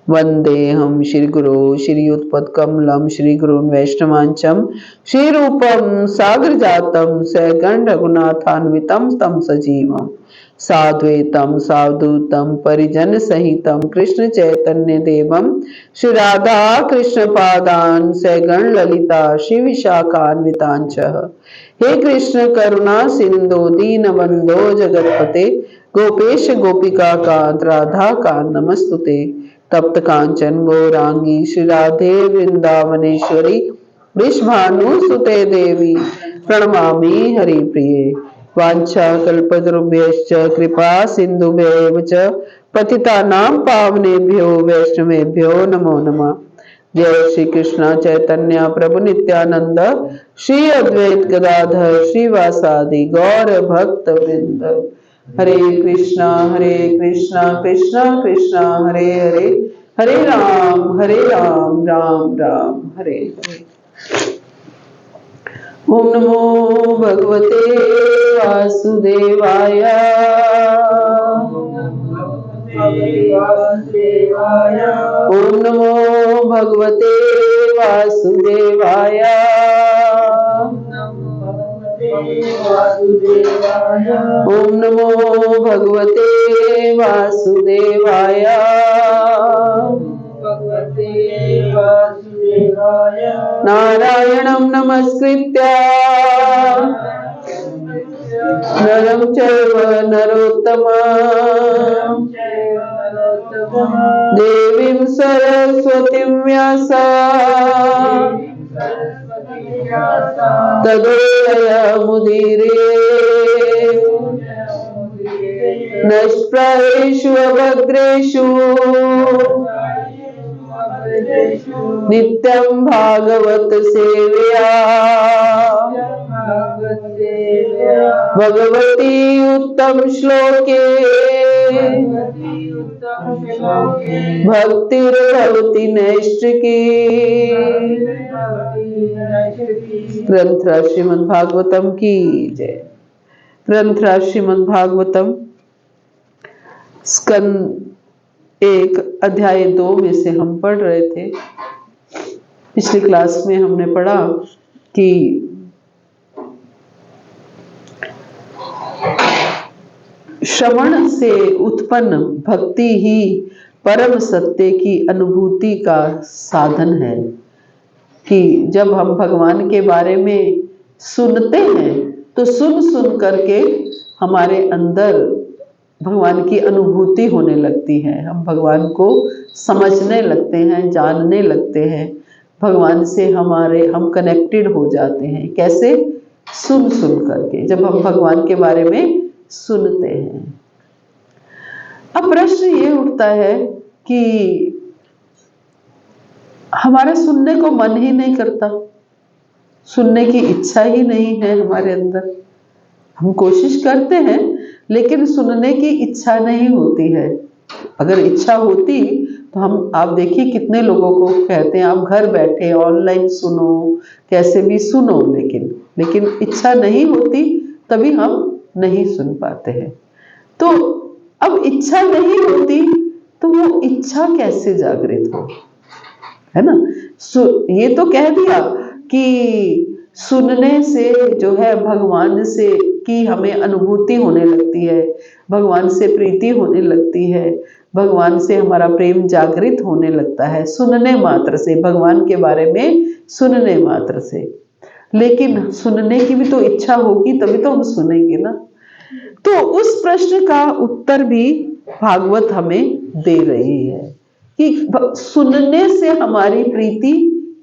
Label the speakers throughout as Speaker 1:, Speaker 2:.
Speaker 1: वंदेहम श्री गुरो श्रीयुतपत्कमलं श्री गुरून् वैष्णवांचं श्रीरूपं सागर जातम सगण रघुनाथान्वितं तम सजीवम साद्वैतम सावधूतम परिजन सहितम कृष्ण चैतन्य देवम श्री राधा कृष्ण पादान सगण ललिता श्री विशाखान्वितांच। हे कृष्ण करुणा सिंधु दीनबंधो जगतपते गोपेश गोपिका कांत राधा कांत नमस्तुते। तप्त कांचन गौरांगी श्री राधे वृंदावनेश्वरी वृषभानुसुते देवी प्रणमामि हरिप्रिये। वांछा कल्पतरुभ्यश्च कृपा सिन्धुभ्येव च पतितानां पावनेभ्यो वैष्णवेभ्यो नमो नमः। जय श्री कृष्ण चैतन्य प्रभु नित्यानंद श्री अद्वैत गदाधर श्रीवासादि गौर भक्त वृंद। हरे कृष्णा कृष्णा कृष्णा हरे हरे हरे राम राम राम हरे हरे। ओम नमो भगवते वासुदेवाय। ओम नमो भगवते वासुदेवाय। ओम नमो भगवते वासुदेवाय। नारायणं नमस्कृत्य नरं चैव नरोत्तमं देवीं सरस्वतीं व्यासा तदोदयमुदीरये नष्प्रायेषु भद्रेषु नित्यं भागवत सेवया भगवती उत्तम श्लोके भक्तिर्भवति नैष्ठिकी। ग्रंथ श्रीमद् भागवतम की जय। ग्रंथ श्रीमद् भागवतम स्कंद 1 अध्याय 2 में से हम पढ़ रहे थे। पिछली क्लास में हमने पढ़ा कि श्रवण से उत्पन्न भक्ति ही परम सत्य की अनुभूति का साधन है। कि जब हम भगवान के बारे में सुनते हैं तो सुन करके हमारे अंदर भगवान की अनुभूति होने लगती है। हम भगवान को समझने लगते हैं, जानने लगते हैं। भगवान से हम कनेक्टेड हो जाते हैं। कैसे? सुन करके, जब हम भगवान के बारे में सुनते हैं। अब प्रश्न ये उठता है कि हमारे सुनने को मन ही नहीं करता, सुनने की इच्छा ही नहीं है हमारे अंदर। हम कोशिश करते हैं लेकिन सुनने की इच्छा नहीं होती है। अगर इच्छा होती तो आप देखिए कितने लोगों को कहते हैं आप घर बैठे ऑनलाइन सुनो, कैसे भी सुनो, लेकिन इच्छा नहीं होती, तभी हम नहीं सुन पाते हैं। तो अब इच्छा नहीं होती तो वो इच्छा कैसे जागृत हो, है ना। ये तो कह दिया कि सुनने से जो है भगवान से की हमें अनुभूति होने लगती है, भगवान से प्रीति होने लगती है, भगवान से हमारा प्रेम जागृत होने लगता है सुनने मात्र से, भगवान के बारे में सुनने मात्र से। लेकिन सुनने की भी तो इच्छा होगी तभी तो हम सुनेंगे ना। तो उस प्रश्न का उत्तर भी भागवत हमें दे रही है कि सुनने से हमारी प्रीति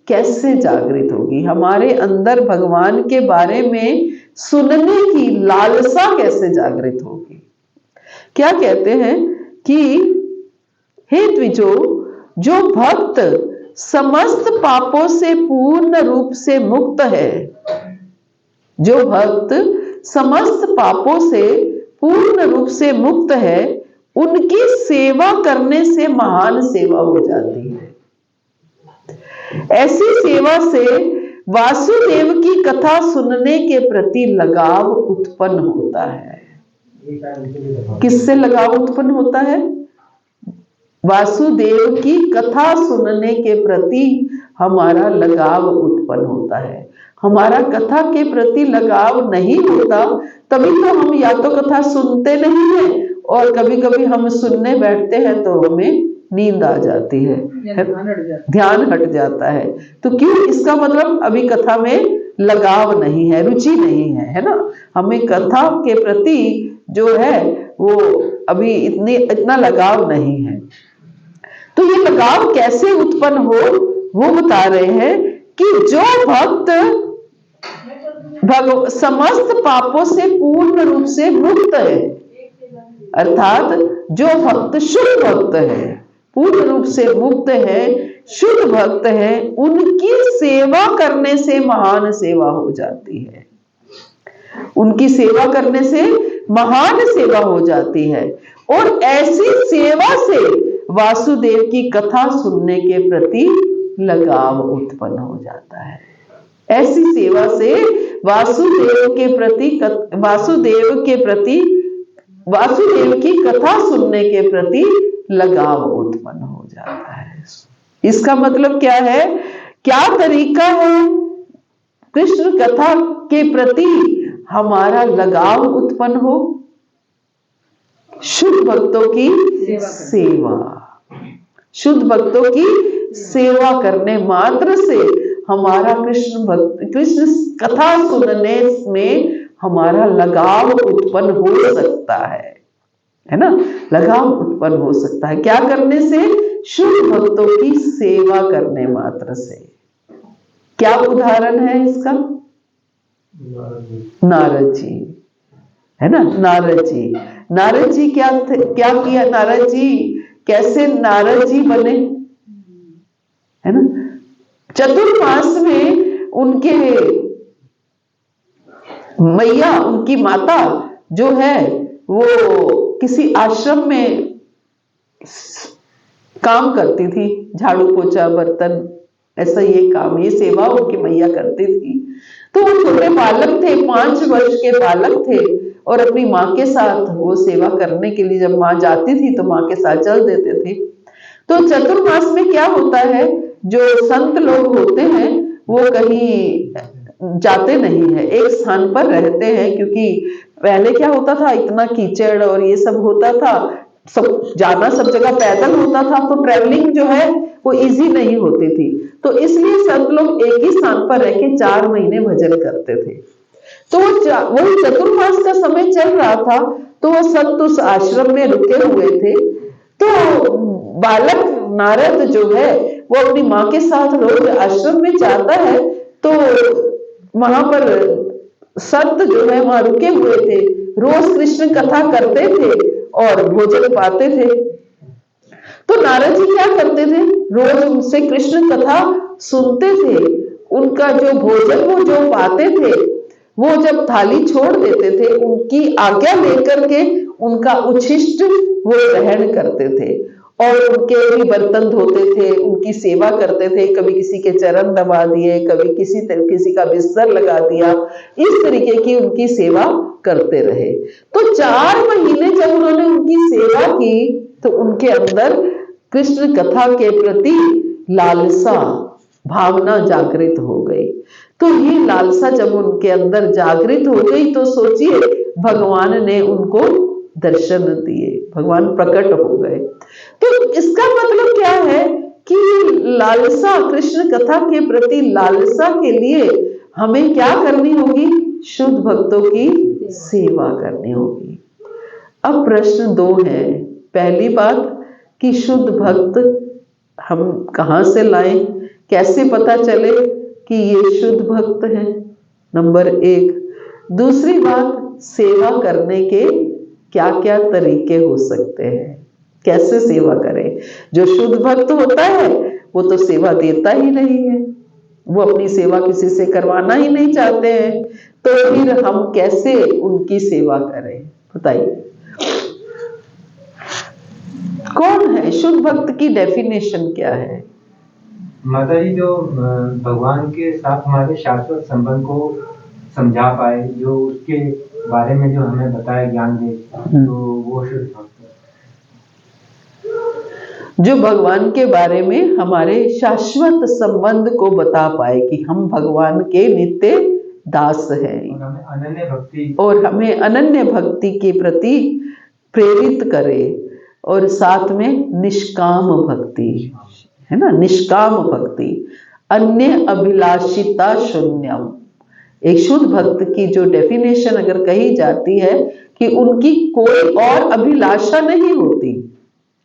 Speaker 1: कैसे जागृत होगी, हमारे अंदर भगवान के बारे में सुनने की लालसा कैसे जागृत होगी। क्या कहते हैं कि हे द्विजो, जो भक्त समस्त पापों से पूर्ण रूप से मुक्त है, जो भक्त समस्त पापों से पूर्ण रूप से मुक्त है, उनकी सेवा करने से महान सेवा हो जाती है। ऐसी सेवा से वासुदेव की कथा सुनने के प्रति लगाव उत्पन्न होता है। किससे लगाव उत्पन्न होता है? वासुदेव की कथा सुनने के प्रति हमारा लगाव उत्पन्न होता है। हमारा कथा के प्रति लगाव नहीं होता, तभी तो हम या तो कथा सुनते नहीं हैं, और कभी कभी हम सुनने बैठते हैं तो हमें नींद आ जाती है, ध्यान हट जाता है। तो क्यों? इसका मतलब अभी कथा में लगाव नहीं है, रुचि नहीं है ना। हमें कथा के प्रति जो है वो अभी इतना लगाव नहीं है। तो ये लगाव कैसे उत्पन्न हो, वो बता रहे हैं कि जो भक्त समस्त पापों से पूर्ण रूप से मुक्त है, अर्थात जो भक्त शुद्ध भक्त है, पूर्ण रूप से मुक्त है, शुद्ध भक्त है, उनकी सेवा करने से महान सेवा हो जाती है। उनकी सेवा करने से महान सेवा हो जाती है। और ऐसी सेवा से वासुदेव की कथा सुनने के प्रति लगाव उत्पन्न हो जाता है। ऐसी सेवा से वासुदेव की कथा सुनने के प्रति लगाव उत्पन्न हो जाता है। इसका मतलब क्या है? क्या तरीका है कृष्ण कथा के प्रति हमारा लगाव उत्पन्न हो? शुद्ध भक्तों की सेवा। शुद्ध भक्तों की सेवा करने मात्र से हमारा कृष्ण कथा सुनने में हमारा लगाव उत्पन्न हो सकता है ना। लगाव उत्पन्न हो सकता है क्या करने से? शुद्ध भक्तों की सेवा करने मात्र से। क्या उदाहरण है इसका? नारद जी, है ना। नारद जी क्या किया? नारद जी कैसे नारद जी बने, है ना। चतुर्मास में उनके मैया, उनकी माता जो है वो किसी आश्रम में काम करती थी, झाड़ू पोछा बर्तन ऐसा ये काम, ये सेवा उनकी मैया करती थी। तो वो छोटे बालक थे, 5 वर्ष के बालक थे, और अपनी माँ के साथ वो सेवा करने के लिए जब माँ जाती थी तो माँ के साथ चल देते थे। तो चतुर्मास में क्या होता है, जो संत लोग होते हैं वो कहीं जाते नहीं है, एक स्थान पर रहते हैं। क्योंकि पहले क्या होता था, इतना कीचड़ और ये सब होता था, सब जाना सब जगह पैदल होता था, तो ट्रैवलिंग जो है वो इजी नहीं होती थी। तो इसलिए संत लोग एक ही स्थान पर रह के 4 महीने भजन करते थे। तो वो चतुर्मास का समय चल रहा था, तो वो संत उस आश्रम में रुके हुए थे। तो बालक नारद जो है वो अपनी माँ के साथ रोज आश्रम में जाता है। तो वहां पर संत जो है वहां रुके हुए थे, रोज कृष्ण कथा करते थे और भोजन पाते थे। तो नारद जी क्या करते थे, रोज उनसे कृष्ण कथा सुनते थे। उनका जो भोजन वो जो पाते थे, वो जब थाली छोड़ देते थे, उनकी आज्ञा लेकर के उनका उच्छिष्ट वो ग्रहण करते थे, और उनके भी बर्तन धोते थे, उनकी सेवा करते थे। कभी किसी के चरण दबा दिए, कभी किसी का बिस्तर लगा दिया, इस तरीके की उनकी सेवा करते रहे। तो 4 महीने जब उन्होंने उनकी सेवा की तो उनके अंदर कृष्ण कथा के प्रति लालसा भावना जागृत हो गई। तो ये लालसा जब उनके अंदर जागृत हो गई तो सोचिए भगवान ने उनको दर्शन दिए, भगवान प्रकट हो गए। तो इसका मतलब क्या है कि लालसा, कृष्ण कथा के प्रति लालसा के लिए हमें क्या करनी होगी? शुद्ध भक्तों की सेवा करनी होगी। अब प्रश्न 2 है। पहली बात कि शुद्ध भक्त हम कहाँ से लाएं, कैसे पता चले कि ये शुद्ध भक्त है, नंबर 1। दूसरी बात, सेवा करने के क्या क्या तरीके हो सकते हैं, कैसे सेवा करें। जो शुद्ध भक्त होता है वो तो सेवा देता ही नहीं है, वो अपनी सेवा किसी से करवाना ही नहीं चाहते हैं, तो फिर हम कैसे उनकी सेवा करें, बताइए। कौन है शुद्ध भक्त की डेफिनेशन क्या है?
Speaker 2: माता जी, जो भगवान के साथ हमारे शाश्वत संबंध को समझा पाए, जो उसके बारे में जो हमें बताया, ज्ञान दे, तो वो शुद्ध भक्त।
Speaker 1: जो भगवान के बारे में हमारे शाश्वत संबंध को बता पाए कि हम भगवान के नित्य दास हैं और हमें अनन्य भक्ति के प्रति प्रेरित करे, और साथ में निष्काम भक्ति, है ना, निष्काम भक्ति, अन्य अभिलाषिता शून्यम। एक शुद्ध भक्त की जो डेफिनेशन अगर कही जाती है कि उनकी कोई और अभिलाषा नहीं होती,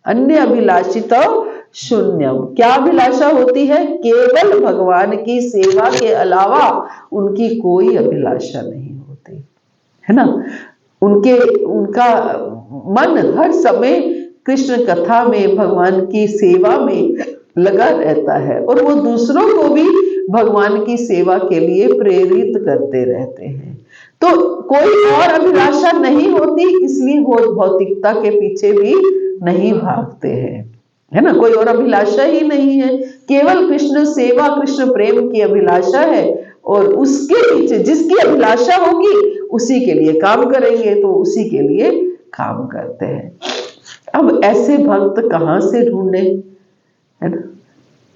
Speaker 1: अन्य अभिलाषिता शून्यम। क्या अभिलाषा होती है? केवल भगवान की सेवा के अलावा उनकी कोई अभिलाषा नहीं होती, है ना। उनका मन हर समय कृष्ण कथा में, भगवान की सेवा में लगा रहता है, और वो दूसरों को भी भगवान की सेवा के लिए प्रेरित करते रहते हैं। तो कोई और अभिलाषा नहीं होती, इसलिए वो भौतिकता के पीछे भी नहीं भागते हैं, है ना। कोई और अभिलाषा ही नहीं है, केवल कृष्ण सेवा, कृष्ण प्रेम की अभिलाषा है, और उसके पीछे जिसकी अभिलाषा होगी उसी के लिए काम करेंगे, तो उसी के लिए काम करते हैं। अब ऐसे भक्त कहाँ से ढूंढे, है ना।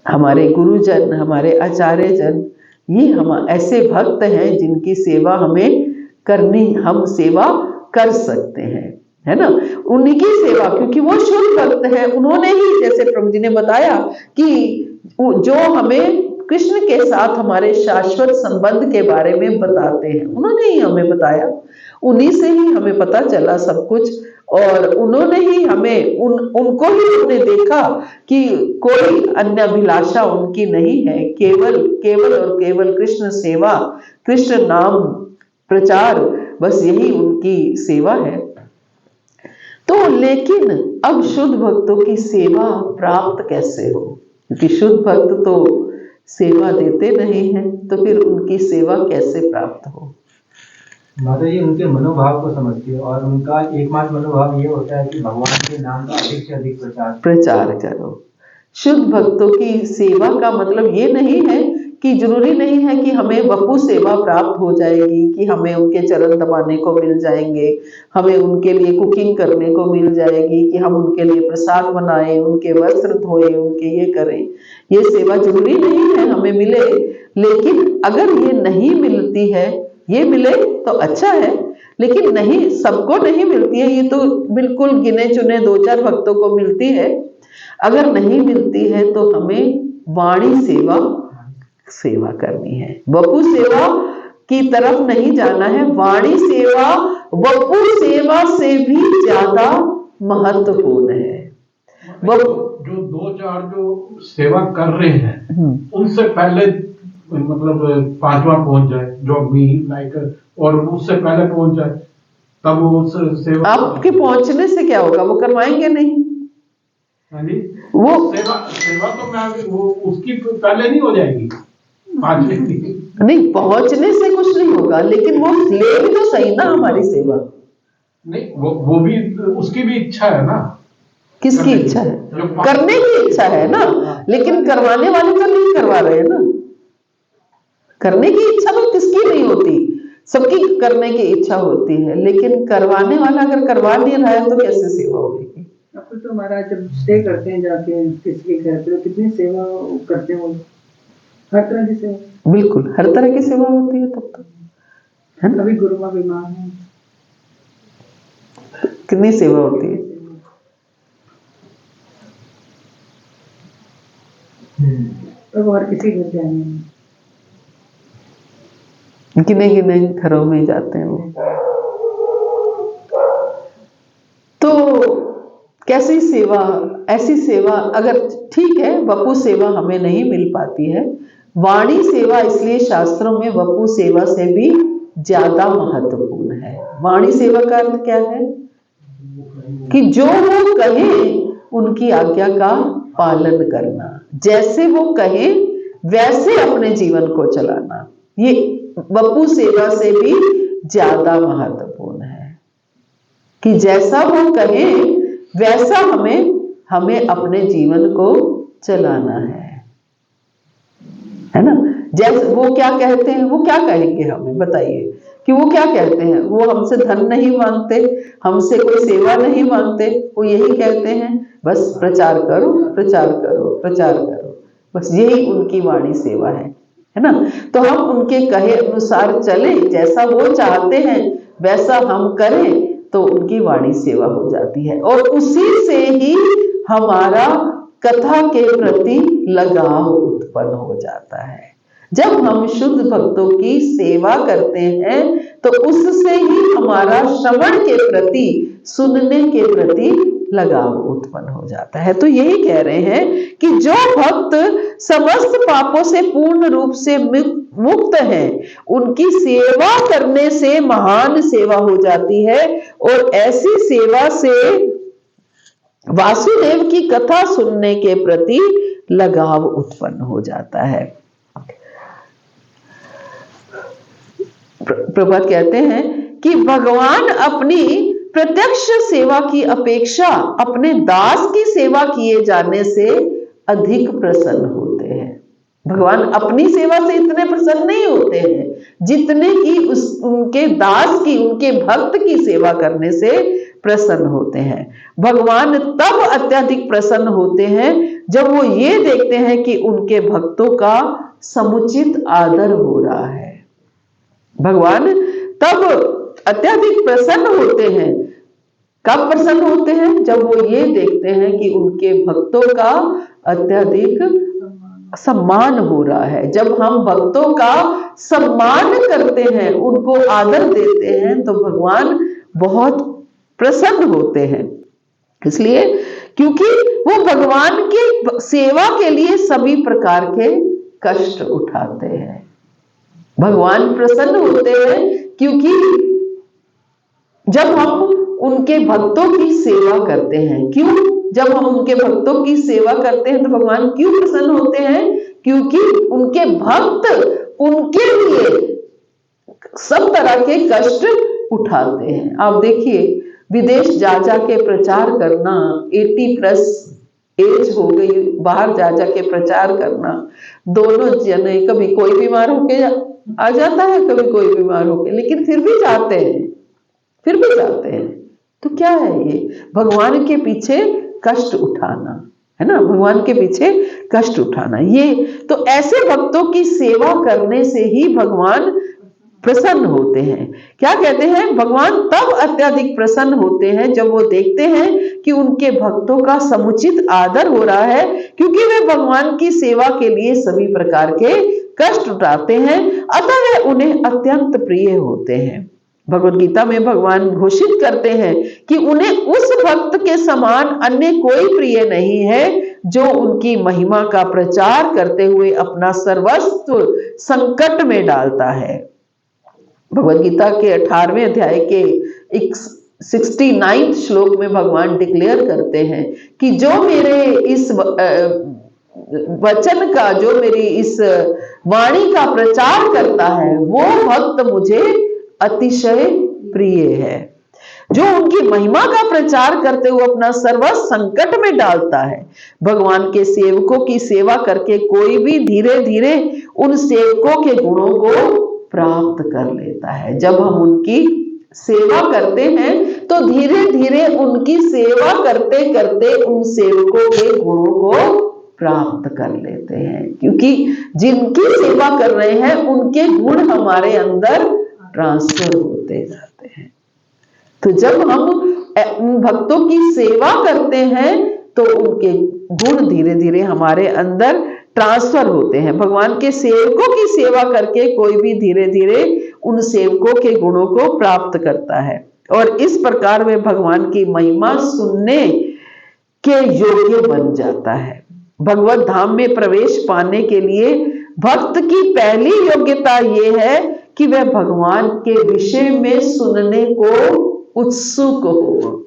Speaker 1: हमारे गुरुजन, हमारे आचार्य जन, ये हम ऐसे भक्त हैं जिनकी सेवा हमें करनी, हम सेवा कर सकते हैं, है ना। उन्हीं की सेवा, क्योंकि वो शुद्ध भक्त हैं, उन्होंने ही, जैसे प्रभु जी ने बताया कि जो हमें कृष्ण के साथ हमारे शाश्वत संबंध के बारे में बताते हैं, उन्होंने ही हमें बताया, उन्हीं से ही हमें पता चला सब कुछ, और उन्होंने ही हमें उनको ही हमने देखा कि कोई अन्य अभिलाषा उनकी नहीं है, केवल केवल और केवल कृष्ण सेवा, कृष्ण नाम प्रचार, बस यही उनकी सेवा है। तो लेकिन अब शुद्ध भक्तों की सेवा प्राप्त कैसे हो, क्योंकि शुद्ध भक्त तो सेवा देते नहीं हैं, तो फिर उनकी सेवा कैसे प्राप्त हो।
Speaker 2: माता जी उनके मनोभाव को समझती है, और उनका एकमात्र मनोभाव ये होता है कि भगवान के नाम का अधिक से अधिक प्रचार
Speaker 1: करो। शुद्ध भक्तों की सेवा का मतलब ये नहीं है कि जरूरी नहीं है कि हमें वपु सेवा प्राप्त हो जाएगी, कि हमें उनके चरण दबाने को मिल जाएंगे, हमें उनके लिए कुकिंग करने को मिल जाएगी, कि हम उनके लिए प्रसाद बनाएं, उनके वस्त्र धोएं, उनके ये करें। ये सेवा जरूरी नहीं है हमें मिले, लेकिन अगर ये नहीं मिलती है, ये मिले तो अच्छा है, लेकिन नहीं, सबको नहीं मिलती है, ये तो बिल्कुल गिने चुने 2-4 भक्तों को मिलती है। अगर नहीं मिलती है तो हमें वाणी सेवा करनी है, वपु सेवा की तरफ नहीं जाना है। वाणी सेवा वपु सेवा से भी ज्यादा महत्वपूर्ण है।
Speaker 3: जो 2-4 जो सेवा कर रहे हैं उनसे पहले मतलब 5वां पहुंच जाए, जो भी लाइक, और उससे पहले पहुंच जाए, तब वो सेवा।
Speaker 1: आपके पहुंचने से क्या होगा, वो करवाएंगे नहीं।
Speaker 3: वो सेवा तो मैं वो उसकी पहले नहीं हो जाएगी,
Speaker 1: नहीं, पहुंचने से कुछ नहीं होगा, लेकिन वो ले भी तो सही ना हमारी सेवा।
Speaker 3: नहीं, वो भी उसकी भी इच्छा है ना।
Speaker 1: किसकी इच्छा है? करने की इच्छा है ना, लेकिन करवाने वाले तो नहीं करवा रहे हैं ना। करने की इच्छा तो किसकी नहीं होती, सबकी करने की इच्छा होती है, लेकिन करवाने वाला अगर करवा नहीं रहा है तो कैसे सेवा होगी।
Speaker 4: अब तो महाराज जब स्टे करते हैं जाके किसी के घर पे, कितनी सेवा करते हैं, हर तरह की सेवा,
Speaker 1: बिल्कुल हर तरह की सेवा होती है तब तो, है ना।
Speaker 4: अभी गुरु माँ बीमार है,
Speaker 1: कितनी सेवा होती है।
Speaker 4: तो हर किसी घर जाने,
Speaker 1: गिने गिने घरों में जाते हैं वो। तो कैसी सेवा, ऐसी सेवा अगर ठीक है, वपु सेवा हमें नहीं मिल पाती है, वाणी सेवा इसलिए शास्त्रों में वपु सेवा से भी ज्यादा महत्वपूर्ण है। वाणी सेवा का अर्थ क्या है कि जो वो कहे उनकी आज्ञा का पालन करना, जैसे वो कहे वैसे अपने जीवन को चलाना, ये वपु सेवा से भी ज्यादा महत्वपूर्ण है कि जैसा वो कहे वैसा हमें अपने जीवन को चलाना है ना। जैसे वो क्या कहते हैं, वो क्या कहेंगे हमें बताइए कि वो क्या कहते हैं, वो हमसे धन नहीं मांगते, हमसे कोई सेवा नहीं मांगते, वो यही कहते हैं बस प्रचार करो, प्रचार करो, प्रचार करो, बस यही उनकी वाणी सेवा है ना। तो हम उनके कहे अनुसार चले, जैसा वो चाहते हैं वैसा हम करें तो उनकी वाणी सेवा हो जाती है, और उसी से ही हमारा कथा के प्रति लगाव उत्पन्न हो जाता है। जब हम शुद्ध भक्तों की सेवा करते हैं तो उससे ही हमारा श्रवण के प्रति, सुनने के प्रति लगाव उत्पन्न हो जाता है। तो यही कह रहे हैं कि जो भक्त समस्त पापों से पूर्ण रूप से मुक्त हैं, उनकी सेवा करने से महान सेवा हो जाती है, और ऐसी सेवा से वासुदेव की कथा सुनने के प्रति लगाव उत्पन्न हो जाता है। प्रभुपाद कहते हैं कि भगवान अपनी प्रत्यक्ष सेवा की अपेक्षा अपने दास की सेवा किए जाने से अधिक प्रसन्न होते हैं। भगवान अपनी सेवा से इतने प्रसन्न नहीं होते हैं जितने कि उनके दास की, उनके भक्त की सेवा करने से प्रसन्न होते हैं। भगवान तब अत्यधिक प्रसन्न होते हैं जब वो ये देखते हैं कि उनके भक्तों का समुचित आदर हो रहा है। भगवान तब अत्यधिक प्रसन्न होते हैं। कब प्रसन्न होते हैं? जब वो ये देखते हैं कि उनके भक्तों का अत्यधिक सम्मान हो रहा है। जब हम भक्तों का सम्मान करते हैं, उनको आदर देते हैं, तो भगवान बहुत प्रसन्न होते हैं। इसलिए क्योंकि वो भगवान की सेवा के लिए सभी प्रकार के कष्ट उठाते हैं। भगवान प्रसन्न होते हैं क्योंकि जब हम उनके भक्तों की सेवा करते हैं। क्यों? जब हम उनके भक्तों की सेवा करते हैं तो भगवान क्यों प्रसन्न होते हैं? क्योंकि उनके भक्त उनके लिए सब तरह के कष्ट उठाते हैं। आप देखिए, विदेश जा जा के प्रचार करना, 80+ एज हो गई, बाहर जा जा के प्रचार करना, दोनों जने, कभी कोई बीमार होके आ जाता है, कभी कोई बीमार होके, लेकिन फिर भी जाते हैं, फिर भी जाते हैं। तो क्या है ये? भगवान के पीछे कष्ट उठाना, है ना, भगवान के पीछे कष्ट उठाना। ये तो ऐसे भक्तों की सेवा करने से ही भगवान प्रसन्न होते हैं। क्या कहते हैं? भगवान तब अत्यधिक प्रसन्न होते हैं जब वो देखते हैं कि उनके भक्तों का समुचित आदर हो रहा है, क्योंकि वे भगवान की सेवा के लिए सभी प्रकार के कष्ट उठाते हैं, अतः वे उन्हें अत्यंत प्रिय होते हैं। भगवद गीता में भगवान घोषित करते हैं कि उन्हें उस भक्त के समान अन्य कोई प्रिय नहीं है जो उनकी महिमा का प्रचार करते हुए अपना सर्वस्व संकट में डालता है। भगवद गीता के 18वें अध्याय के 69 श्लोक में भगवान डिक्लेयर करते हैं कि जो मेरे इस वचन का, जो मेरी इस वाणी का प्रचार करता है, वो भक्त मुझे अतिशय प्रिय है। जो उनकी महिमा का प्रचार करते हुए अपना सर्वस्व संकट में डालता है। भगवान के सेवकों की सेवा करके कोई भी धीरे धीरे उन सेवकों के गुणों को प्राप्त कर लेता है। जब हम उनकी सेवा करते हैं तो धीरे धीरे उनकी सेवा करते करते उन सेवकों के गुणों को प्राप्त कर लेते हैं, क्योंकि जिनकी सेवा कर रहे हैं उनके गुण हमारे अंदर ट्रांसफर होते जाते हैं। तो जब हम उन भक्तों की सेवा करते हैं तो उनके गुण धीरे धीरे हमारे अंदर ट्रांसफर होते हैं। भगवान के सेवकों की सेवा करके कोई भी धीरे धीरे उन सेवकों के गुणों को प्राप्त करता है, और इस प्रकार वे भगवान की महिमा सुनने के योग्य बन जाता है। भगवत धाम में प्रवेश पाने के लिए भक्त की पहली योग्यता यह है कि वह भगवान के विषय में सुनने को उत्सुक हो।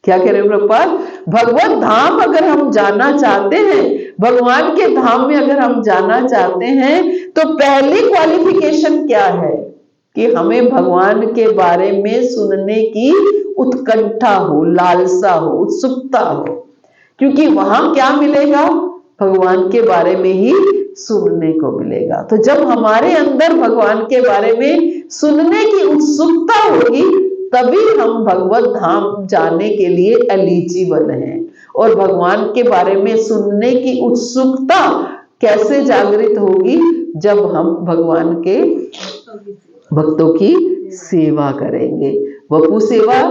Speaker 1: क्या कह रहे हैं प्रभुपाद? भगवत धाम अगर हम जाना चाहते हैं, भगवान के धाम में अगर हम जाना चाहते हैं, तो पहली क्वालिफिकेशन क्या है? कि हमें भगवान के बारे में सुनने की उत्कंठा हो, लालसा हो, उत्सुकता हो। क्योंकि वहां क्या मिलेगा? भगवान के बारे में ही सुनने को मिलेगा। तो जब हमारे अंदर भगवान के बारे में सुनने की उत्सुकता होगी, तभी हम भगवत धाम जाने के लिए एलिजिबल हैं। और भगवान के बारे में सुनने की उत्सुकता कैसे जागृत होगी? जब हम भगवान के भक्तों की सेवा करेंगे। वपु सेवा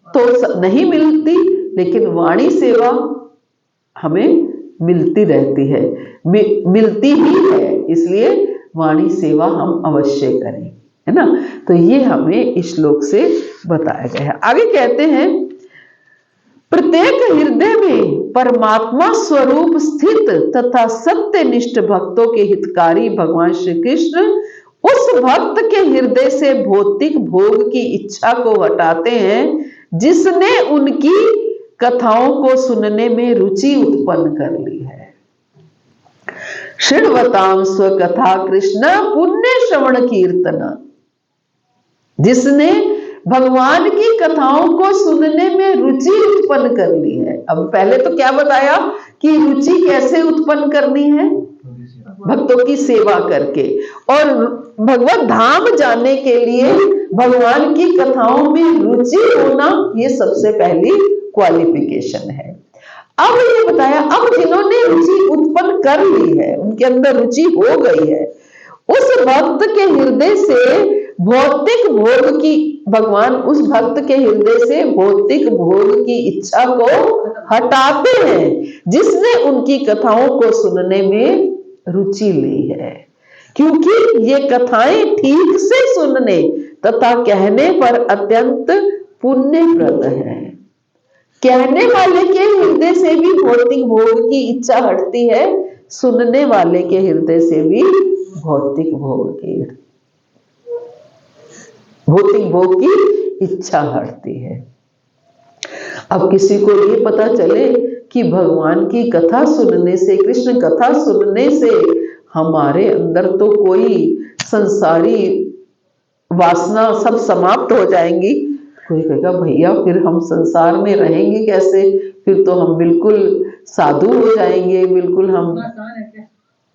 Speaker 1: तो नहीं मिलती, लेकिन वाणी सेवा हमें मिलती रहती है, मिलती ही है, इसलिए वाणी सेवा हम अवश्य करें, है ना। तो ये हमें इस श्लोक से बताया गया है। आगे कहते हैं, प्रत्येक हृदय में परमात्मा स्वरूप स्थित तथा सत्यनिष्ठ भक्तों के हितकारी भगवान श्री कृष्ण उस भक्त के हृदय से भौतिक भोग की इच्छा को हटाते हैं जिसने उनकी कथाओं को सुनने में रुचि उत्पन्न कर ली है। शृण्वताम स्वकथा कृष्ण पुण्य श्रवण कीर्तन, जिसने भगवान की कथाओं को सुनने में रुचि उत्पन्न कर ली है। अब पहले तो क्या बताया कि रुचि कैसे उत्पन्न करनी है? भक्तों की सेवा करके, और भगवत धाम जाने के लिए भगवान की कथाओं में रुचि होना, ये सबसे पहली क्वालिफिकेशन है। अब ये बताया, अब जिन्होंने रुचि उत्पन्न कर ली है, उनके अंदर रुचि हो गई है, उस भक्त के हृदय से भौतिक भोग की, भगवान उस भक्त के हृदय से भौतिक भोग की इच्छा को हटाते हैं जिसने उनकी कथाओं को सुनने में रुचि ली है। क्योंकि ये कथाएं ठीक से सुनने तथा कहने पर अत्यंत पुण्यप्रद है। कहने वाले के हृदय से भी भौतिक भोग की इच्छा हटती है, सुनने वाले के हृदय से भी भौतिक भोग की इच्छा हटती है। अब किसी को ये पता चले कि भगवान की कथा सुनने से, कृष्ण कथा सुनने से हमारे अंदर तो कोई संसारी वासना सब समाप्त हो जाएंगी। कोई कहेगा भैया फिर हम संसार में रहेंगे कैसे? फिर तो हम बिल्कुल साधु हो जाएंगे, बिल्कुल हम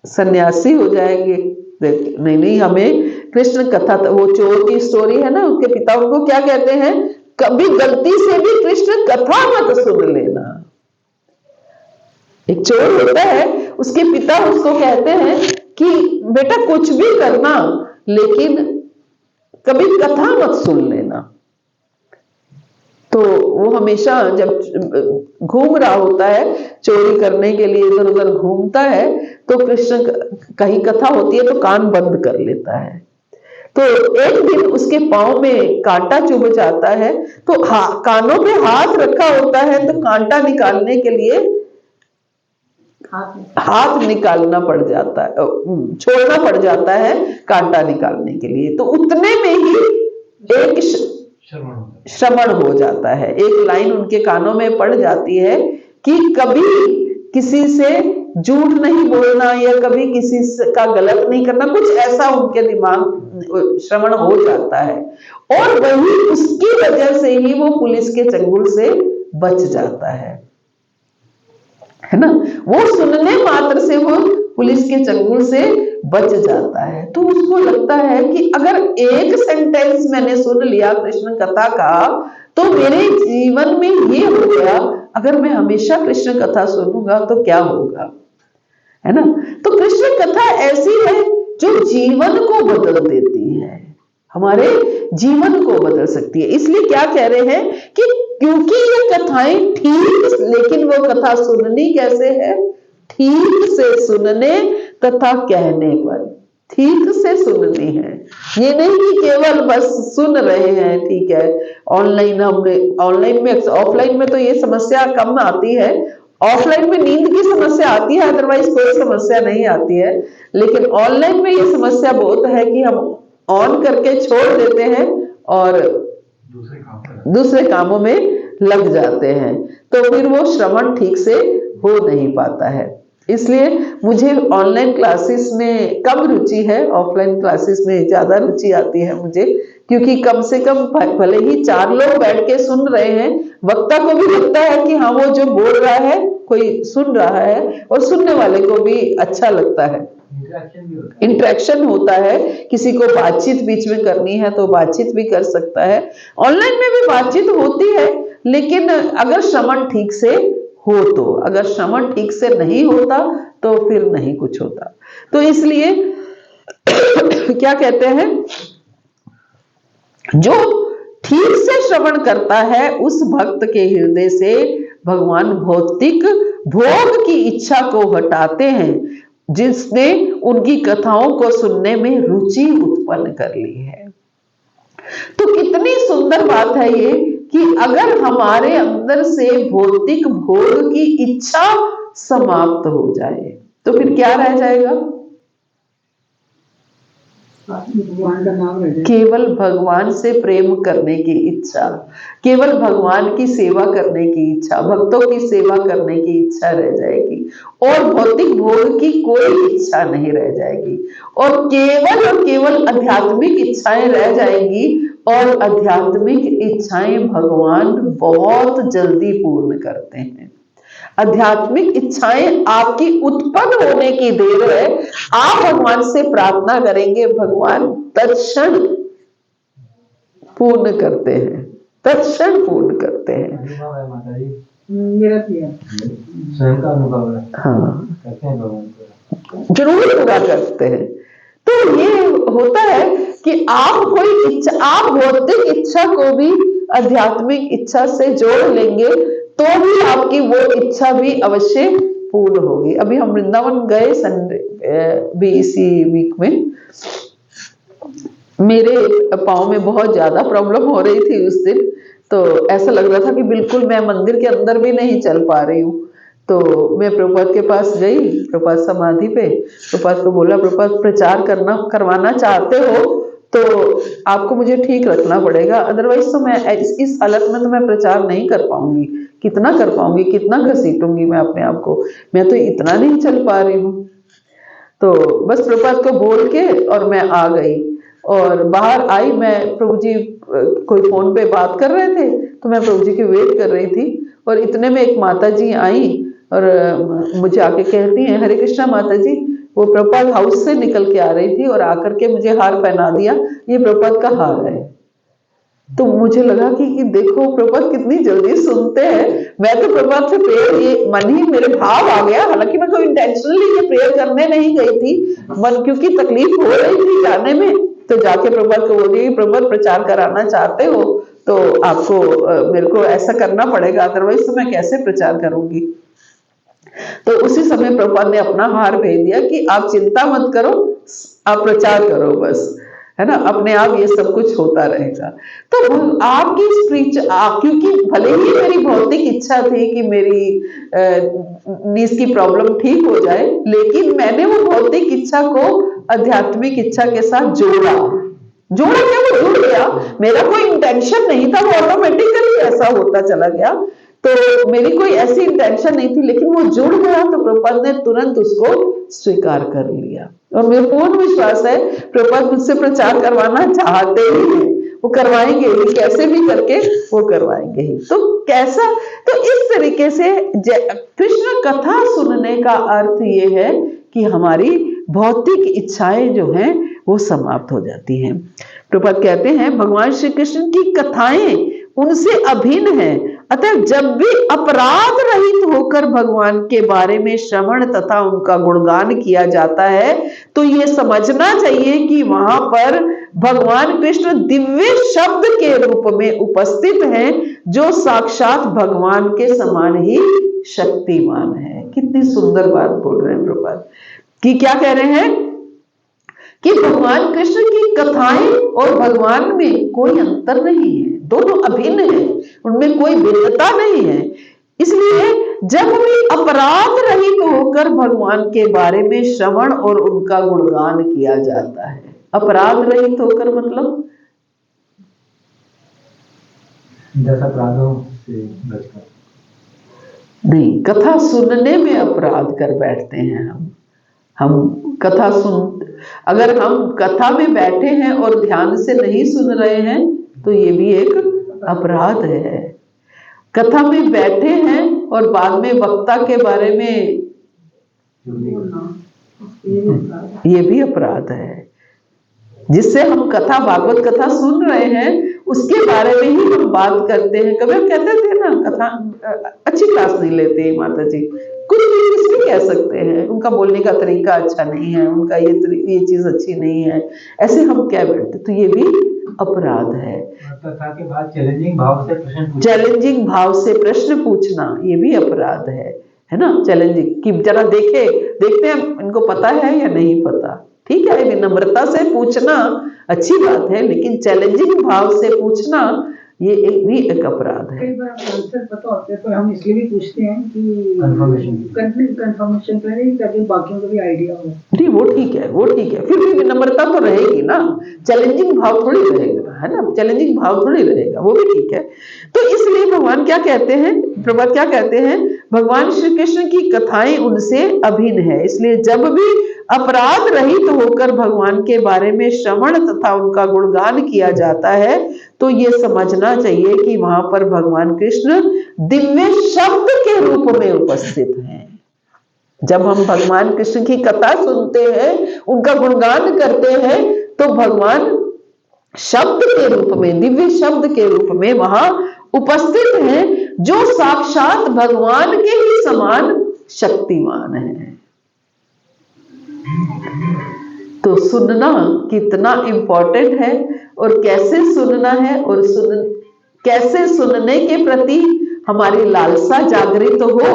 Speaker 1: सन्यासी हो जाएंगे। नहीं, हमें कृष्ण कथा, वो चोर की स्टोरी है ना, उसके पिता उनको क्या कहते हैं, कभी गलती से भी कृष्ण कथा मत सुन लेना। एक चोर होता है, उसके पिता उसको कहते हैं कि बेटा कुछ भी करना, लेकिन कभी कथा मत सुन लेना। तो वो हमेशा जब घूम रहा होता है, चोरी करने के लिए इधर उधर घूमता है, तो कृष्ण कहीं कथा होती है तो कान बंद कर लेता है। तो एक दिन उसके पांव में कांटा चुभ जाता है, तो कानों पे हाथ रखा होता है, तो कांटा निकालने के लिए हाथ निकालना पड़ जाता है, छोड़ना पड़ जाता है कांटा निकालने के लिए। तो उतने में ही एक श्रवण हो जाता है, एक लाइन उनके कानों में पड़ जाती है कि कभी किसी से झूठ नहीं बोलना या कभी किसी का गलत नहीं करना, कुछ ऐसा उनके दिमाग श्रवण हो जाता है। और वही उसकी वजह से ही वो पुलिस के चंगुल से बच जाता है ना। वो सुनने मात्र से वो पुलिस के चंगुल से बच जाता है। तो उसको लगता है कि अगर एक सेंटेंस मैंने सुन लिया कृष्ण कथा का, तो मेरे जीवन में ये हो गया, अगर मैं हमेशा कृष्ण कथा सुनूंगा तो क्या होगा, है ना। तो कृष्ण कथा ऐसी है जो जीवन को बदल देती है, हमारे जीवन को बदल सकती है। इसलिए क्या कह रहे हैं कि क्योंकि ये कथाएं ठीक, लेकिन वो कथा सुननी कैसे है? ठीक से सुनने तथा कहने पर ठीक से सुननी है। ये नहीं कि केवल बस सुन रहे हैं, ठीक है। ऑनलाइन में, ऑफलाइन में तो ये समस्या कम आती है, ऑफलाइन में नींद की समस्या आती है, अदरवाइज कोई समस्या नहीं आती है। लेकिन ऑनलाइन में ये समस्या बहुत है कि हम ऑन करके छोड़ देते हैं और दूसरे कामों में लग जाते हैं, तो फिर वो श्रवण ठीक से हो नहीं पाता है। इसलिए मुझे ऑनलाइन क्लासेस में कम रुचि है, ऑफलाइन क्लासेस में ज्यादा रुचि आती है मुझे, क्योंकि कम से कम भले ही 4 लोग बैठ के सुन रहे हैं, वक्ता को भी लगता है कि हाँ वो जो बोल रहा है कोई सुन रहा है और सुनने वाले को भी अच्छा लगता है,
Speaker 2: इंटरेक्शन भी होता है।
Speaker 1: इंटरेक्शन होता है। किसी को बातचीत बीच में करनी है तो बातचीत भी कर सकता है। ऑनलाइन में भी बातचीत होती है, लेकिन अगर श्रवण ठीक से हो तो, अगर श्रवण ठीक से नहीं होता तो फिर नहीं कुछ होता। तो इसलिए क्या कहते हैं, जो ठीक से श्रवण करता है उस भक्त के हृदय से भगवान भौतिक भोग की इच्छा को हटाते हैं, जिसने उनकी कथाओं को सुनने में रुचि उत्पन्न कर ली है। तो कितनी सुंदर बात है ये कि अगर हमारे अंदर से भौतिक भोग की इच्छा समाप्त हो जाए तो फिर क्या रह जाएगा?
Speaker 4: भगवान का नाम रह जाए,
Speaker 1: केवल भगवान से प्रेम करने की इच्छा, केवल भगवान की सेवा करने की इच्छा, भक्तों की सेवा करने की इच्छा रह जाएगी और भौतिक भोग की कोई इच्छा नहीं रह जाएगी और केवल आध्यात्मिक इच्छाएं रह जाएंगी। और आध्यात्मिक इच्छाएं भगवान बहुत जल्दी पूर्ण करते हैं। आध्यात्मिक इच्छाएं आपकी उत्पन्न होने की देर है। आप भगवान से प्रार्थना करेंगे, भगवान तत्क्षण पूर्ण करते हैं, तत्क्षण पूर्ण करते हैं।
Speaker 2: अनुभव है माता जी,
Speaker 4: मेरा किया
Speaker 2: स्वयं का अनुभव है।
Speaker 1: हाँ,
Speaker 2: करते हैं भगवान को,
Speaker 1: जरूर पूरा करते हैं। तो ये होता है कि आप कोई इच्छा, आप भौतिक इच्छा को भी आध्यात्मिक इच्छा से जोड़ लेंगे तो भी आपकी वो इच्छा भी अवश्य पूर्ण होगी। अभी हम वृंदावन गए संडे भी, इसी वीक में मेरे पाँव में बहुत ज्यादा प्रॉब्लम हो रही थी उस दिन, तो ऐसा लग रहा था कि बिल्कुल मैं मंदिर के अंदर भी नहीं चल पा रही हूँ। तो मैं प्रभुपाद के पास गई, प्रभुपाद समाधि पे, प्रभुपाद को बोला, प्रभुपाद प्रचार करवाना चाहते हो तो आपको मुझे ठीक रखना पड़ेगा, अदरवाइज तो मैं इस हालत में तो मैं प्रचार नहीं कर पाऊंगी। कितना कर पाऊंगी, कितना घसीटूंगी मैं अपने आप को, मैं तो इतना नहीं चल पा रही हूँ। तो बस प्रभुपाद को बोल के और मैं आ गई और बाहर आई। मैं, प्रभु जी कोई फोन पे बात कर रहे थे तो मैं प्रभु जी की वेट कर रही थी और इतने में एक माता जी आई और मुझे आके कहती हैं, हरे कृष्णा माता जी। वो प्रभुपाद हाउस से निकल के आ रही थी और आकर के मुझे हार पहना दिया, ये प्रभुपाद का हार है। तो मुझे लगा कि देखो प्रभुपाद कितनी जल्दी सुनते हैं। मैं तो प्रभुपाद से प्रेयर, ये मन ही मेरे भाव आ गया, हालांकि मैं कोई इंटेंशनली ये प्रेयर करने नहीं गई थी, मन क्योंकि तकलीफ हो रही थी जाने में। तो जाके प्रभुपाद को बोली, प्रभुपाद प्रचार कराना चाहते हो तो आपको मेरे को ऐसा करना पड़ेगा, अदरवाइज तो मैं कैसे प्रचार करूंगी। तो उसी समय प्रभुपाद ने अपना हार भेज दिया कि आप चिंता मत करो, आप प्रचार करो बस, है ना, अपने आप ये सब कुछ होता रहेगा। तो आपकी क्योंकि भले ही मेरी भौतिक इच्छा थी कि मेरी नीज की प्रॉब्लम ठीक हो जाए, लेकिन मैंने वो भौतिक इच्छा को आध्यात्मिक इच्छा के साथ जोड़ा क्या, वो जुड़ गया। मेरा कोई इंटेंशन नहीं था, वो ऑटोमेटिकली ऐसा होता चला गया। तो मेरी कोई ऐसी इंटेंशन नहीं थी, लेकिन वो जुड़ गया तो प्रभुपाद ने तुरंत उसको स्वीकार कर लिया। और मेरा पूर्ण विश्वास है प्रभुपाद मुझसे प्रचार करवाना चाहते ही हैं, वो करवाएंगे ही, कैसे भी करके वो करवाएंगे ही। तो कैसा, तो इस तरीके से कृष्ण कथा सुनने का अर्थ ये है कि हमारी भौतिक इच्छाएं जो हैं वो समाप्त हो जाती हैं। प्रभुपाद कहते हैं, भगवान श्री कृष्ण की कथाएं उनसे अभिन्न है, अतः जब भी अपराध रहित होकर भगवान के बारे में श्रवण तथा उनका गुणगान किया जाता है तो ये समझना चाहिए कि वहां पर भगवान कृष्ण दिव्य शब्द के रूप में उपस्थित हैं, जो साक्षात भगवान के समान ही शक्तिमान है। कितनी सुंदर बात बोल रहे हैं प्रभुपाद कि क्या कह रहे हैं कि भगवान कृष्ण की कथाएं और भगवान में कोई अंतर नहीं है, दोनों अभिन्न है, उनमें कोई भिन्नता नहीं है। इसलिए जब भी अपराध रहित होकर भगवान के बारे में श्रवण और उनका गुणगान किया जाता है, अपराध रहित होकर मतलब
Speaker 2: 10 अपराधों से बचकर
Speaker 1: नहीं, कथा सुनने में अपराध कर बैठते हैं हम कथा सुन, अगर हम कथा में बैठे हैं और ध्यान से नहीं सुन रहे हैं तो ये भी एक अपराध है। कथा में बैठे हैं और बाद में वक्ता के बारे में, ये भी अपराध है। जिससे हम कथा, भागवत कथा सुन रहे हैं, उसके बारे में ही हम बात करते हैं। कभी हम कहते थे ना, कथा अच्छी क्लास नहीं लेते माता जी, कुछ भी कह सकते हैं, उनका बोलने का तरीका अच्छा नहीं है, उनका ये चीज अच्छी नहीं है, ऐसे हम कह बैठते, तो ये भी अपराध है।
Speaker 2: कथा के बाद चैलेंजिंग भाव से प्रश्न पूछना ये भी अपराध है ना। चैलेंजिंग कि जरा देखते हैं इनको पता है या नहीं पता। ठीक है, विनम्रता से पूछना अच्छी बात है, लेकिन चैलेंजिंग भाव से पूछना ये भी एक अपराध है।
Speaker 4: कई बार आंसर पता होते हैं, पर हम इसलिए भी पूछते हैं कि कंफर्मेशन करें, ताकि बाकियों को भी आइडिया हो।
Speaker 1: नहीं, वो ठीक है, फिर भी विनम्रता तो रहेगी ना, चैलेंजिंग भाव थोड़ी रहेगा, है ना, चैलेंजिंग भाव थोड़ी रहेगा, वो भी ठीक है। तो इसलिए भगवान क्या कहते हैं, प्रभुपाद क्या कहते हैं, भगवान श्री कृष्ण की कथाएं उनसे अभिन्न है। इसलिए जब भी अपराध रहित होकर भगवान के बारे में श्रवण तथा उनका गुणगान किया जाता है, तो ये समझना चाहिए कि वहां पर भगवान कृष्ण दिव्य शब्द के रूप में उपस्थित हैं। जब हम भगवान कृष्ण की कथा सुनते हैं, उनका गुणगान करते हैं, तो भगवान शब्द के रूप में, दिव्य शब्द के रूप में वहां उपस्थित हैं, जो साक्षात भगवान के ही समान शक्तिमान है। तो सुनना कितना इंपॉर्टेंट है, और कैसे सुनना है, और कैसे सुनने के प्रति हमारी लालसा जागृत हो,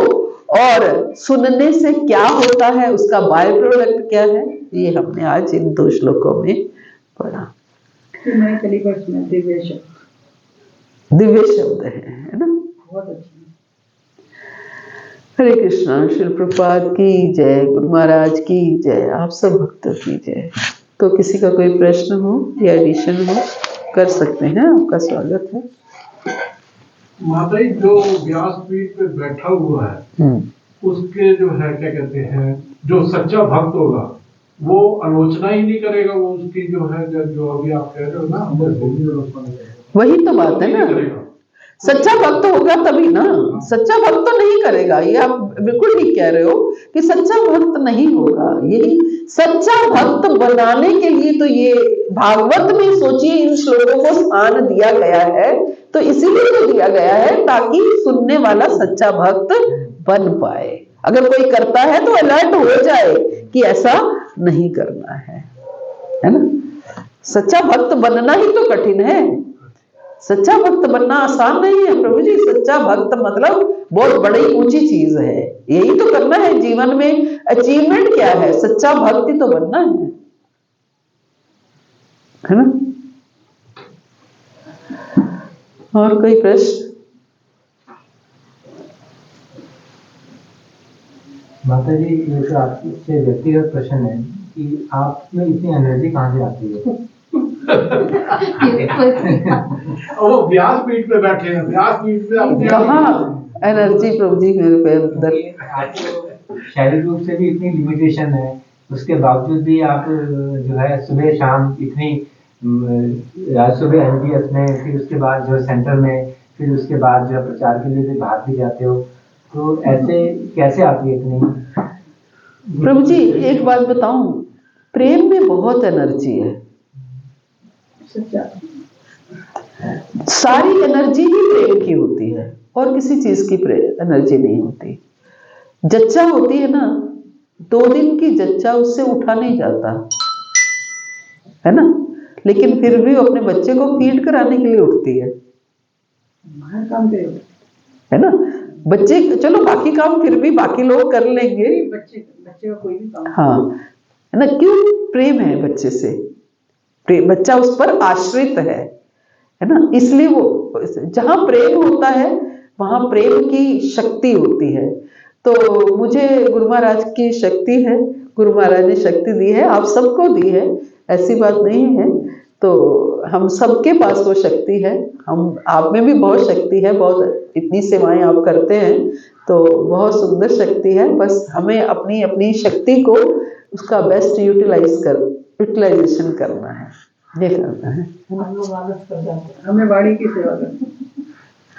Speaker 1: और सुनने से क्या होता है, उसका बाय प्रोडक्ट क्या है, ये हमने आज इन 2 श्लोकों में पढ़ा। दिव्य शब्द है ना,
Speaker 4: बहुत अच्छा।
Speaker 1: हरे कृष्णा। श्री प्रभुपाद की जय, गुरु महाराज की जय, आप सब भक्तों की जय। तो किसी का कोई प्रश्न हो या एडिशन हो, कर सकते हैं, आपका स्वागत है।
Speaker 3: माता जी, जो व्यासपीठ पे बैठा हुआ है, उसके जो है क्या कहते हैं, जो सच्चा भक्त होगा वो आलोचना ही नहीं करेगा, वो उसकी जो है, जो अभी आप कह रहे हो ना,
Speaker 1: वही तो बात है ना, सच्चा भक्त होगा तभी ना। सच्चा भक्त तो नहीं करेगा, ये आप बिल्कुल ठीक कह रहे हो कि सच्चा भक्त नहीं होगा। यही सच्चा भक्त बनाने के लिए तो ये भागवत में सोचिए इन श्लोकों को स्थान दिया गया है, तो इसीलिए तो दिया गया है ताकि सुनने वाला सच्चा भक्त बन पाए। अगर कोई करता है तो अलर्ट हो जाए कि ऐसा नहीं करना है ना। सच्चा भक्त बनना ही तो कठिन है, सच्चा भक्त बनना आसान नहीं है प्रभु जी। सच्चा भक्त मतलब बहुत बड़ी ऊंची चीज है, यही तो करना है जीवन में। अचीवमेंट क्या है, सच्चा भक्त ही तो बनना है ना। और कोई प्रश्न?
Speaker 2: माता जी, ये तो आपसे व्यक्तिगत प्रश्न है कि आप में इतनी एनर्जी कहाँ से आती है?
Speaker 3: वो व्यासपीठ पे बैठे हैं, व्यासपीठ पे
Speaker 1: एनर्जी प्रभु जी मेरे पे अंदर।
Speaker 2: आपको शारीरिक रूप से भी इतनी लिमिटेशन है, उसके बावजूद भी आप जो है सुबह शाम इतनी, सुबह एमबीएस में, फिर उसके बाद जो सेंटर में, फिर उसके बाद जो प्रचार के लिए भी बाहर भी जाते हो, तो ऐसे कैसे आती है इतनी?
Speaker 1: प्रभु जी एक बात बताऊं, प्रेम में बहुत एनर्जी है। सारी एनर्जी ही प्रेम की होती है, और किसी चीज की एनर्जी नहीं होती। जच्चा होती है ना, 2 दिन की जच्चा, उससे उठा नहीं जाता है ना, लेकिन फिर भी वो अपने बच्चे को फीड कराने के लिए उठती है ना। बच्चे, चलो बाकी काम फिर भी बाकी लोग कर लेंगे,
Speaker 4: बच्चे का कोई भी काम,
Speaker 1: हाँ है ना। क्यों? प्रेम है बच्चे से, बच्चा उस पर आश्रित है ना। इसलिए वो, जहां प्रेम होता है वहां प्रेम की शक्ति होती है। तो मुझे गुरु महाराज की शक्ति है, गुरु महाराज ने शक्ति दी है, आप सबको दी है, ऐसी बात नहीं है। तो हम सबके पास वो शक्ति है, हम, आप में भी बहुत शक्ति है, बहुत इतनी सेवाएं आप करते हैं, तो बहुत सुंदर शक्ति है। बस हमें अपनी अपनी शक्ति को उसका बेस्ट यूटिलाइजेशन करना है, ये करना है।
Speaker 4: हमें वाणी की सेवा करनी।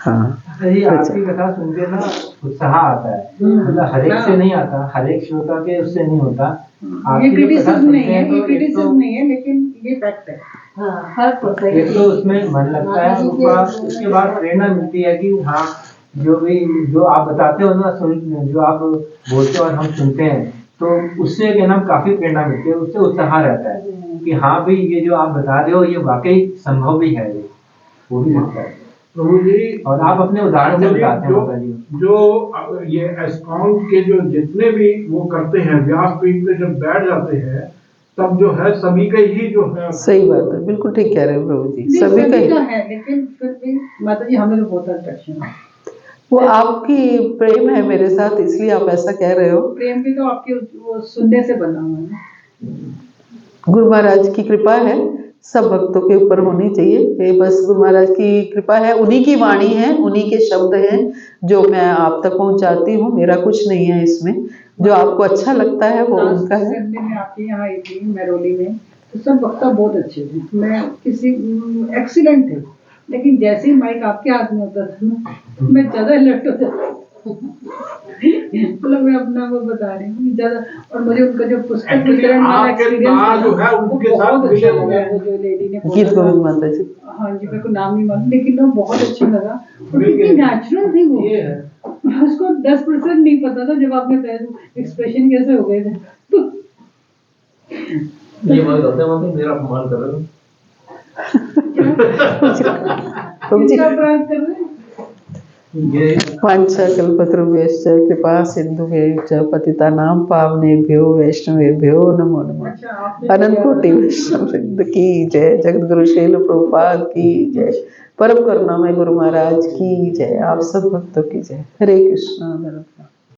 Speaker 2: हाँ
Speaker 5: ये आपकी कथा सुन के ना उत्साह आता है, मतलब हर एक से नहीं आता, हर एक श्रोता के उससे नहीं होता।
Speaker 4: ये
Speaker 5: आपकी जो कथा
Speaker 4: क्रिटिसिज्म
Speaker 5: सुनते
Speaker 4: नहीं है,
Speaker 5: हैं
Speaker 4: ये
Speaker 5: तो एक
Speaker 4: क्रिटिसिज्म
Speaker 5: तो
Speaker 4: नहीं है, लेकिन ये फैक्ट है।
Speaker 5: एक तो उसमें मन लगता है, उसके बाद प्रेरणा मिलती है कि हाँ जो भी जो आप बताते हो ना, जो आप बोलते हो और हम सुनते हैं, तो उससे क्या नाम काफी प्रेरणा मिलती है, उससे उत्साह रहता है कि हाँ भाई ये जो आप बता रहे हो ये वाकई संभव भी है, ये हो भी सकता है।
Speaker 3: प्रभु जी,
Speaker 5: और आप अपने उदाहरण से बताते हैं माता जी।
Speaker 3: जो ये एस्कॉन के जो जितने भी वो करते हैं, व्यासपीठ पे जब बैठ जाते हैं तब जो है सभी के ही जो है।
Speaker 2: सही बात है, बिल्कुल ठीक कह रहे हो प्रभु जी,
Speaker 4: नहीं,
Speaker 2: सभी
Speaker 4: सभी
Speaker 2: का
Speaker 4: का है, लेकिन फिर भी माता जी हमें तो बहुत अट्रैक्शन है।
Speaker 2: वो आपकी प्रेम है मेरे साथ, इसलिए आप ऐसा कह रहे हो।
Speaker 4: प्रेम भी तो आपके वो सुनने से बना हुआ है ना।
Speaker 2: गुरु महाराज की कृपा है, सब भक्तों के ऊपर होनी चाहिए। ये बस गुरु महाराज की कृपा है, उन्हीं की वाणी है, उन्हीं के शब्द हैं जो मैं आप तक पहुंचाती हूँ। मेरा कुछ नहीं है इसमें, जो आपको अच्छा लगता है वो उनका है।
Speaker 4: संडे में आपके यहाँ आई थी मैरोली में, तो सब वक्ता बहुत अच्छे थे, मैं किसी एक्सीलेंट थे, लेकिन जैसे ही माइक आपके हाथ में होता था ना, मैं ज्यादा अलर्ट हो जाता। मतलब मैं अपना वो बता रही हूँ ज्यादा। और मुझे उनका जो पुस्तक वितरण वाला
Speaker 3: आपके
Speaker 4: एक्सपीरियंस
Speaker 3: ताज जो है उनके साथ
Speaker 4: बहुत अच्छा
Speaker 3: मिले
Speaker 4: लगा, वो जो लेडी ने बोला
Speaker 2: गीत
Speaker 4: था।
Speaker 2: गोविंद माता जी।
Speaker 4: हाँ जी, मेरे को नाम नहीं मालूम, लेकिन वो बहुत अच्छा लगा और कितनी नेचुरल थी वो। उसको 10% नहीं पता था जब आपने एक्सप्रेशन कैसे हो गए थे।
Speaker 5: ये बात होता है, मतलब मेरा अपमान कर रहे हो।
Speaker 4: किसका अपराध कर रहे हैं?
Speaker 2: वाञ्छाकल्पतरुभ्यश्च कृपा सिन्धुभ्यश्च पतितानां पावनेभ्यो वैष्णवेभ्यो नमो नमः।
Speaker 4: अच्छा, आपने
Speaker 2: अनंत कोटि वैष्णव वृंद की जय, जगत गुरु शैल प्रभुपाद की जय, परम करुणामय गुरु महाराज की जय, आप सब भक्तों की जय। हरे कृष्णा।